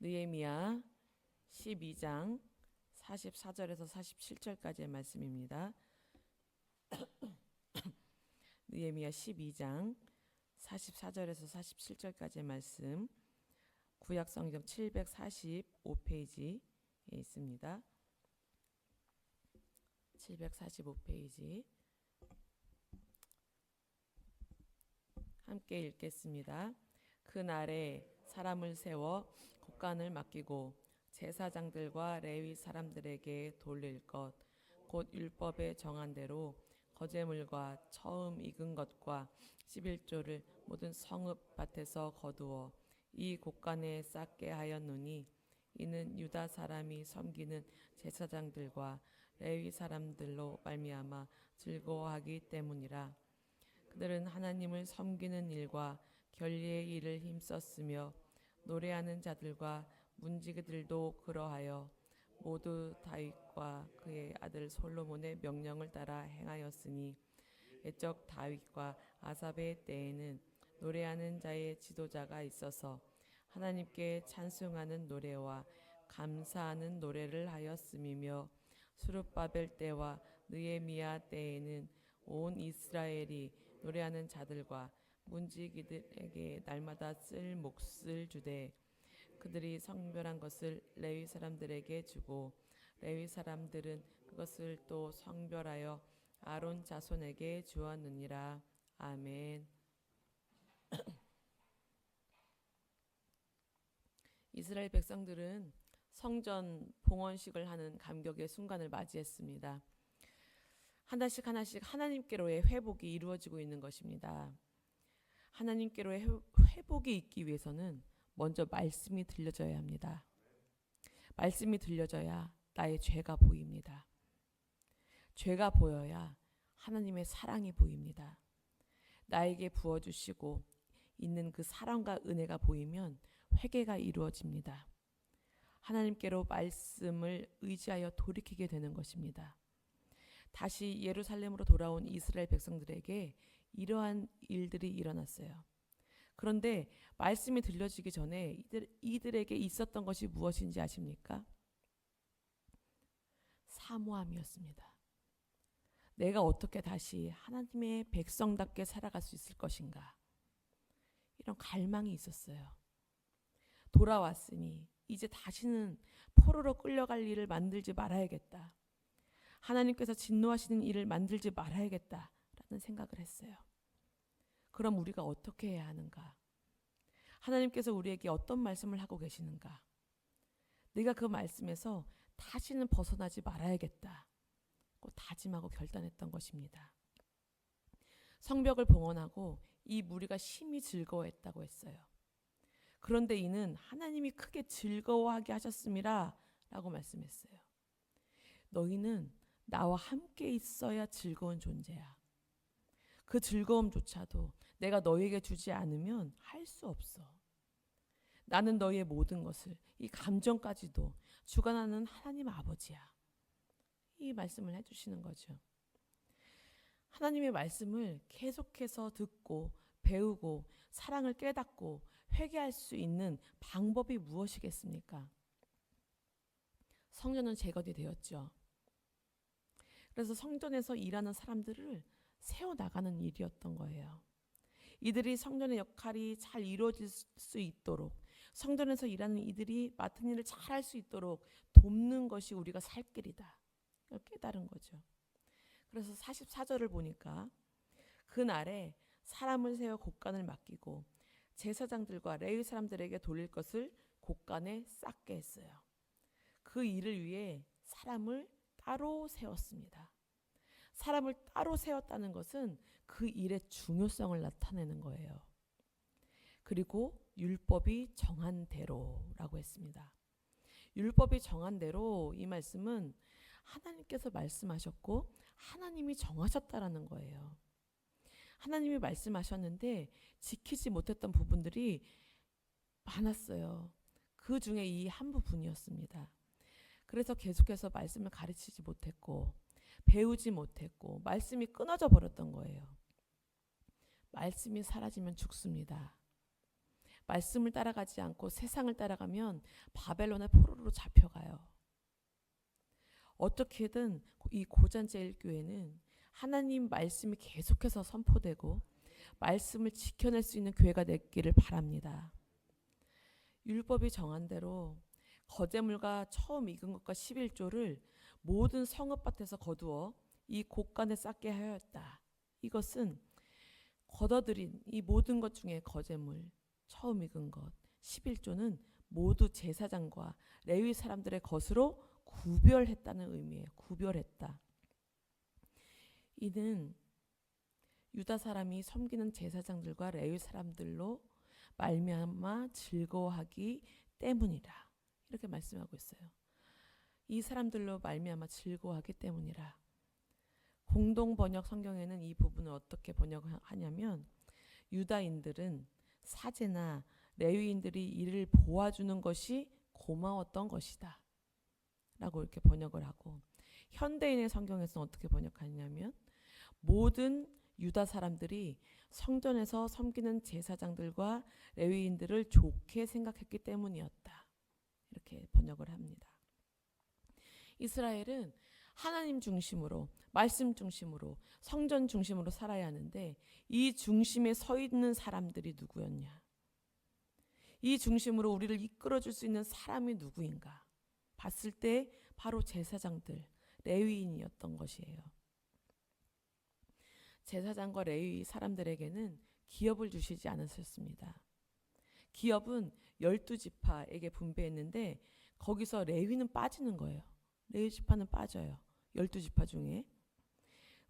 느헤미야 12장 44절에서 47절까지의 말씀입니다. 느헤미야 12장 44절에서 47절까지의 말씀, 구약성경 745페이지에 있습니다. 745페이지 함께 읽겠습니다. 그날에 사람을 세워 곡간을 맡기고 제사장들과 레위 사람들에게 돌릴 것, 곧 율법에 정한 대로 거제물과 처음 익은 것과 11조를 모든 성읍밭에서 거두어 이 곡간에 쌓게 하였노니 이는 유다 사람이 섬기는 제사장들과 레위 사람들로 말미암아 즐거워하기 때문이라. 그들은 하나님을 섬기는 일과 결리의 일을 힘썼으며 노래하는 자들과 문지기들도 그러하여 모두 다윗과 그의 아들 솔로몬의 명령을 따라 행하였으니 옛적 다윗과 아삽의 때에는 노래하는 자의 지도자가 있어서 하나님께 찬송하는 노래와 감사하는 노래를 하였음이며 스룹바벨 때와 느헤미야 때에는 온 이스라엘이 노래하는 자들과 문지기들에게 날마다 쓸 몫을 주되 그들이 성별한 것을 레위 사람들에게 주고 레위 사람들은 그것을 또 성별하여 아론 자손에게 주었느니라. 아멘. 이스라엘 백성들은 성전 봉헌식을 하는 감격의 순간을 맞이했습니다. 하나씩 하나씩 하나님께로의 회복이 이루어지고 있는 것입니다. 하나님께로의 회복이 있기 위해서는 먼저 말씀이 들려져야 합니다. 말씀이 들려져야 나의 죄가 보입니다. 죄가 보여야 하나님의 사랑이 보입니다. 나에게 부어주시고 있는 그 사랑과 은혜가 보이면 회개가 이루어집니다. 하나님께로 말씀을 의지하여 돌이키게 되는 것입니다. 다시 예루살렘으로 돌아온 이스라엘 백성들에게 이러한 일들이 일어났어요. 그런데 말씀이 들려지기 전에 이들에게 있었던 것이 무엇인지 아십니까? 사모함이었습니다. 내가 어떻게 다시 하나님의 백성답게 살아갈 수 있을 것인가? 이런 갈망이 있었어요. 돌아왔으니 이제 다시는 포로로 끌려갈 일을 만들지 말아야겠다. 하나님께서 진노하시는 일을 만들지 말아야겠다라는 생각을 했어요. 그럼 우리가 어떻게 해야 하는가? 하나님께서 우리에게 어떤 말씀을 하고 계시는가? 내가 그 말씀에서 다시는 벗어나지 말아야겠다. 꼭 다짐하고 결단했던 것입니다. 성벽을 봉헌하고 이 무리가 심히 즐거워했다고 했어요. 그런데 이는 하나님이 크게 즐거워하게 하셨음이라 라고 말씀했어요. 너희는 나와 함께 있어야 즐거운 존재야. 그 즐거움조차도 내가 너희에게 주지 않으면 할 수 없어. 나는 너희의 모든 것을, 이 감정까지도 주관하는 하나님 아버지야. 이 말씀을 해주시는 거죠. 하나님의 말씀을 계속해서 듣고 배우고 사랑을 깨닫고 회개할 수 있는 방법이 무엇이겠습니까? 성전은 재건이 되었죠. 그래서 성전에서 일하는 사람들을 세워나가는 일이었던 거예요. 이들이 성전의 역할이 잘 이루어질 수 있도록, 성전에서 일하는 이들이 맡은 일을 잘 할 수 있도록 돕는 것이 우리가 살 길이다. 이걸 깨달은 거죠. 그래서 44절을 보니까 그날에 사람을 세워 곡간을 맡기고 제사장들과 레위 사람들에게 돌릴 것을 곡간에 쌓게 했어요. 그 일을 위해 사람을 따로 세웠습니다. 사람을 따로 세웠다는 것은 그 일의 중요성을 나타내는 거예요. 그리고 율법이 정한 대로라고 했습니다. 율법이 정한 대로, 이 말씀은 하나님께서 말씀하셨고 하나님이 정하셨다라는 거예요. 하나님이 말씀하셨는데 지키지 못했던 부분들이 많았어요. 그 중에 이 한 부분이었습니다. 그래서 계속해서 말씀을 가르치지 못했고 배우지 못했고 말씀이 끊어져 버렸던 거예요. 말씀이 사라지면 죽습니다. 말씀을 따라가지 않고 세상을 따라가면 바벨론의 포로로 잡혀가요. 어떻게든 이 고잔제일교회는 하나님 말씀이 계속해서 선포되고 말씀을 지켜낼 수 있는 교회가 되기를 바랍니다. 율법이 정한 대로 거제물과 처음 익은 것과 11조를 모든 성읍밭에서 거두어 이 곳간에 쌓게 하였다. 이것은 걷어들인 이 모든 것 중에 거제물, 처음 익은 것, 11조는 모두 제사장과 레위 사람들의 것으로 구별했다는 의미예요. 구별했다. 이는 유다 사람이 섬기는 제사장들과 레위 사람들로 말미암아 즐거워하기 때문이라. 이렇게 말씀하고 있어요. 이 사람들로 말미암아 즐거워하기 때문이라. 공동 번역 성경에는 이 부분을 어떻게 번역하냐면 유다인들은 사제나 레위인들이 이를 보아주는 것이 고마웠던 것이다 라고 이렇게 번역을 하고, 현대인의 성경에서는 어떻게 번역하냐면 모든 유다 사람들이 성전에서 섬기는 제사장들과 레위인들을 좋게 생각했기 때문이었다, 이렇게 번역을 합니다. 이스라엘은 하나님 중심으로, 말씀 중심으로, 성전 중심으로 살아야 하는데 이 중심에 서 있는 사람들이 누구였냐? 이 중심으로 우리를 이끌어줄 수 있는 사람이 누구인가? 봤을 때 바로 제사장들, 레위인이었던 것이에요. 제사장과 레위 사람들에게는 기업을 주시지 않으셨습니다. 기업은 12지파에게 분배했는데 거기서 레위는 빠지는 거예요. 레위 지파는 빠져요. 12지파 중에.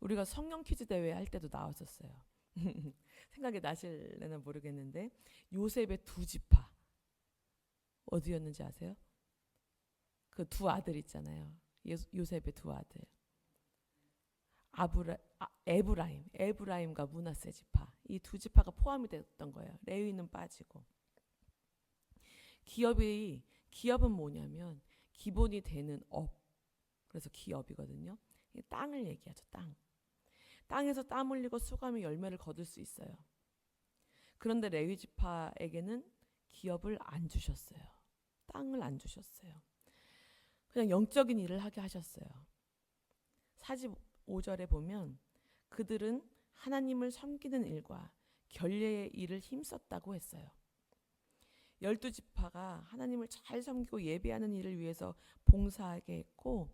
우리가 성령 퀴즈 대회 할 때도 나왔었어요. 생각이 나실래나 모르겠는데 요셉의 2지파 어디였는지 아세요? 그 2 아들 있잖아요. 요셉의 2 아들. 에브라임과 므낫세 지파, 이 2지파가 포함이 됐던 거예요. 레위는 빠지고. 기업은 뭐냐면 기본이 되는 업, 그래서 기업이거든요. 땅을 얘기하죠. 땅에서 땀 흘리고 수고하며 열매를 거둘 수 있어요. 그런데 레위 지파에게는 기업을 안 주셨어요. 땅을 안 주셨어요. 그냥 영적인 일을 하게 하셨어요. 45절에 보면 그들은 하나님을 섬기는 일과 결례의 일을 힘썼다고 했어요. 12지파가 하나님을 잘 섬기고 예배하는 일을 위해서 봉사하게 했고,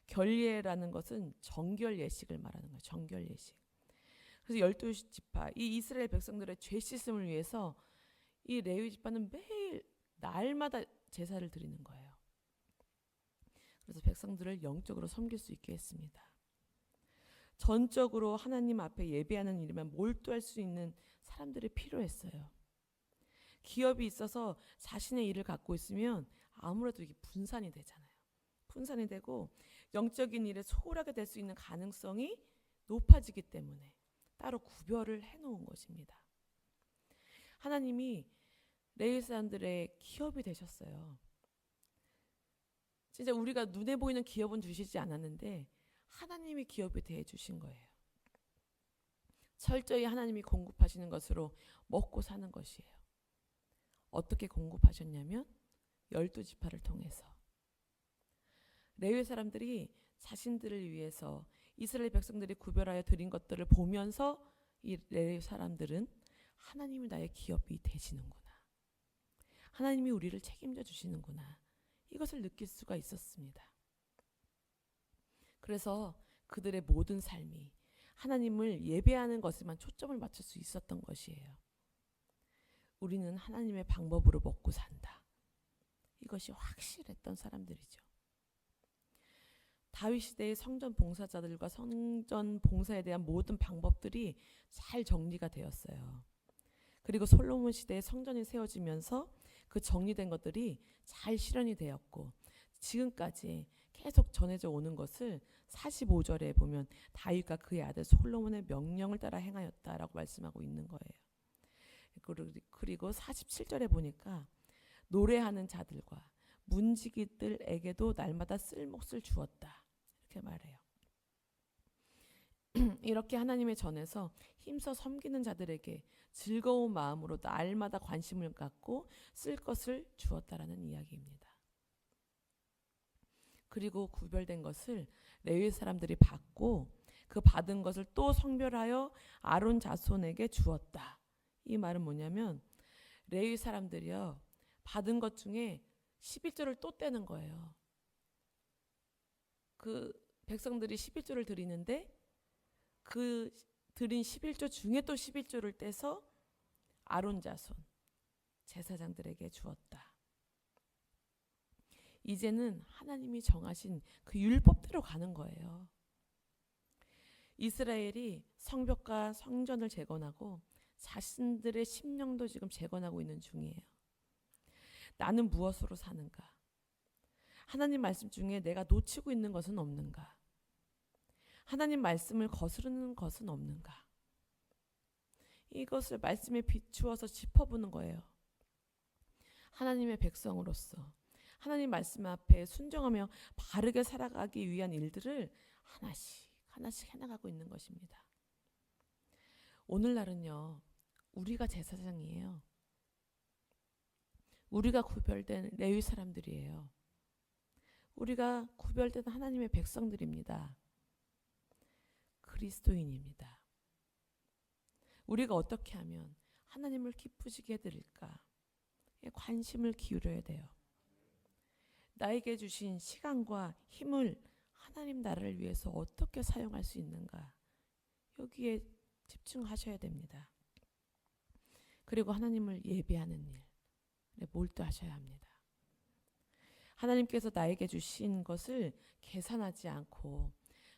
결례라는 것은 정결 예식을 말하는 거예요. 정결 예식. 그래서 12지파, 이 이스라엘 백성들의 죄 씻음을 위해서 이 레위 지파는 매일 날마다 제사를 드리는 거예요. 그래서 백성들을 영적으로 섬길 수 있게 했습니다. 전적으로 하나님 앞에 예배하는 일에만 몰두할 수 있는 사람들이 필요했어요. 기업이 있어서 자신의 일을 갖고 있으면 아무래도 이게 분산이 되잖아요. 분산이 되고 영적인 일에 소홀하게 될 수 있는 가능성이 높아지기 때문에 따로 구별을 해놓은 것입니다. 하나님이 레위 사람들의 기업이 되셨어요. 진짜 우리가 눈에 보이는 기업은 주시지 않았는데 하나님이 기업이 대해주신 거예요. 철저히 하나님이 공급하시는 것으로 먹고 사는 것이에요. 어떻게 공급하셨냐면 12지파를 통해서. 레위 사람들이 자신들을 위해서 이스라엘 백성들이 구별하여 드린 것들을 보면서 이 레위 사람들은 하나님이 나의 기업이 되시는구나, 하나님이 우리를 책임져 주시는구나, 이것을 느낄 수가 있었습니다. 그래서 그들의 모든 삶이 하나님을 예배하는 것에만 초점을 맞출 수 있었던 것이에요. 우리는 하나님의 방법으로 먹고 산다, 이것이 확실했던 사람들이죠. 다윗 시대의 성전 봉사자들과 성전 봉사에 대한 모든 방법들이 잘 정리가 되었어요. 그리고 솔로몬 시대에 성전이 세워지면서 그 정리된 것들이 잘 실현이 되었고, 지금까지 계속 전해져 오는 것을 45절에 보면 다윗과 그의 아들 솔로몬의 명령을 따라 행하였다라고 말씀하고 있는 거예요. 그리고 47절에 보니까 노래하는 자들과 문지기들에게도 날마다 쓸 몫을 주었다, 이렇게 말해요. 이렇게 하나님의 전에서 힘써 섬기는 자들에게 즐거운 마음으로 날마다 관심을 갖고 쓸 것을 주었다라는 이야기입니다. 그리고 구별된 것을 레위 사람들이 받고 그 받은 것을 또 성별하여 아론 자손에게 주었다. 이 말은 뭐냐면 레위 사람들이요, 받은 것 중에 11조를 또 떼는 거예요. 그 백성들이 11조를 드리는데 그 드린 11조 중에 또 11조를 떼서 아론 자손 제사장들에게 주었다. 이제는 하나님이 정하신 그 율법대로 가는 거예요. 이스라엘이 성벽과 성전을 재건하고 자신들의 심령도 지금 재건하고 있는 중이에요. 나는 무엇으로 사는가? 하나님 말씀 중에 내가 놓치고 있는 것은 없는가? 하나님 말씀을 거스르는 것은 없는가? 이것을 말씀에 비추어서 짚어보는 거예요. 하나님의 백성으로서 하나님 말씀 앞에 순종하며 바르게 살아가기 위한 일들을 하나씩 하나씩 해나가고 있는 것입니다. 오늘날은요, 우리가 제사장이에요. 우리가 구별된 레위 사람들이에요. 우리가 구별된 하나님의 백성들입니다. 그리스도인입니다. 우리가 어떻게 하면 하나님을 기쁘시게 해드릴까? 관심을 기울여야 돼요. 나에게 주신 시간과 힘을 하나님 나라를 위해서 어떻게 사용할 수 있는가? 여기에 집중하셔야 됩니다. 그리고 하나님을 예배하는 일에 몰두하셔야 합니다. 하나님께서 나에게 주신 것을 계산하지 않고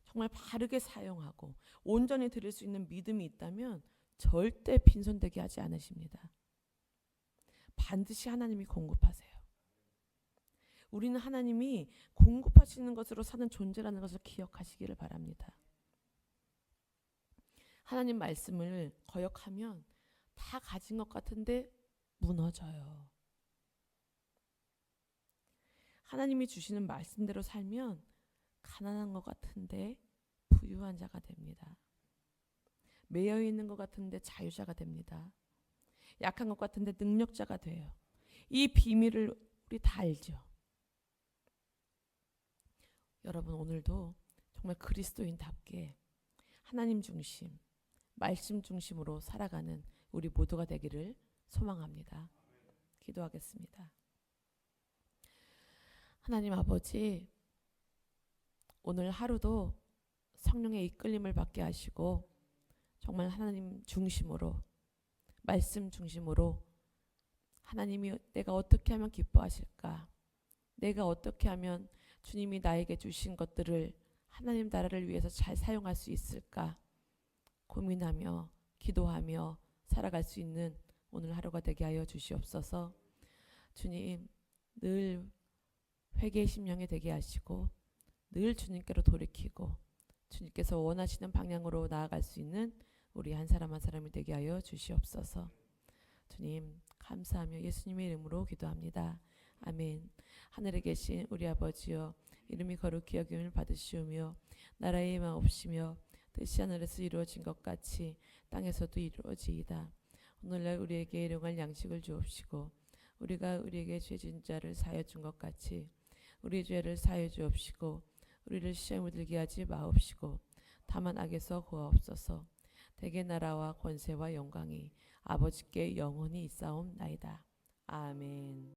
정말 바르게 사용하고 온전히 드릴 수 있는 믿음이 있다면 절대 빈손되게 하지 않으십니다. 반드시 하나님이 공급하세요. 우리는 하나님이 공급하시는 것으로 사는 존재라는 것을 기억하시기를 바랍니다. 하나님 말씀을 거역하면 다 가진 것 같은데 무너져요. 하나님이 주시는 말씀대로 살면 가난한 것 같은데 부유한 자가 됩니다. 매여 있는 것 같은데 자유자가 됩니다. 약한 것 같은데 능력자가 돼요. 이 비밀을 우리 다 알죠. 여러분, 오늘도 정말 그리스도인답게 하나님 중심, 말씀 중심으로 살아가는 우리 모두가 되기를 소망합니다. 기도하겠습니다. 하나님 아버지, 오늘 하루도 성령의 이끌림을 받게 하시고 정말 하나님 중심으로, 말씀 중심으로 하나님이 내가 어떻게 하면 기뻐하실까? 내가 어떻게 하면 주님이 나에게 주신 것들을 하나님 나라를 위해서 잘 사용할 수 있을까? 고민하며 기도하며 살아갈 수 있는 오늘 하루가 되게 하여 주시옵소서. 주님, 늘 회개의 심령이 되게 하시고 늘 주님께로 돌이키고 주님께서 원하시는 방향으로 나아갈 수 있는 우리 한 사람 한 사람이 되게 하여 주시옵소서. 주님, 감사하며 예수님의 이름으로 기도합니다. 아멘. 하늘에 계신 우리 아버지여, 이름이 거룩히 여김을 받으시오며 나라의 마옵시며 뜻이 하늘에서 이루어진 것 같이 땅에서도 이루어지이다. 오늘날 우리에게 일용할 양식을 주옵시고 우리가 우리에게 죄진 자를 사하여 준 것 같이 우리 죄를 사하여 주옵시고 우리를 시험에 들게 하지 마옵시고 다만 악에서 구하옵소서. 대개 나라와 권세와 영광이 아버지께 영원히 있사옵나이다. 아멘.